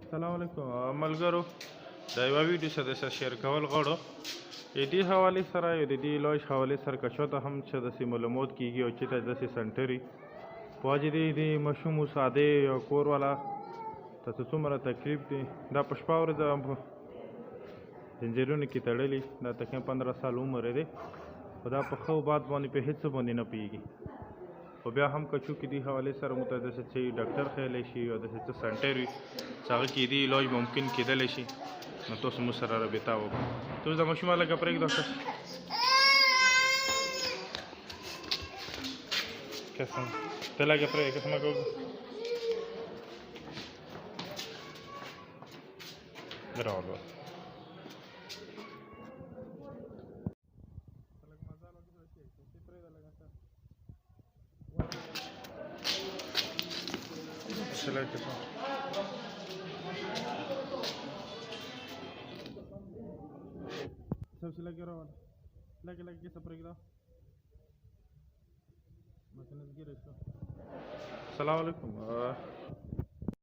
السلام علیکم ملګرو دا یوه ویډیو سره درسره شیر کول غواړو د دې حوالې سره د دې علاج حوالې سره که چاته هم څه داسې معلومات کېږي او چېرته داسې سنټر وي په وجې د ماشوم ساده یا کور والا ته څومره تکلیف دی دا په شپه ورځ په زنځیرونو کې تړلي دا تقریبا 15 سال عمر دی خو دا په ښه باد باندې په هېڅ باندې نه پوهېږي خو بیا هم که چونکې دې حوالې سره موږ ته داسې څه ډاکټر ښیلی شي یا داسې څه سنټر وي چې هغه کې دې علاج ممکن کېدلی شي نو تاسو موږ سره رابطه وکړو تاسو د ماشومه لږه پرېږده قسم ته لږه پرېږده قسمه کوو راوړه Select it. सब select करो वाला लगे के सब रख दो मसलन के रखो अस्सलाम वालेकुम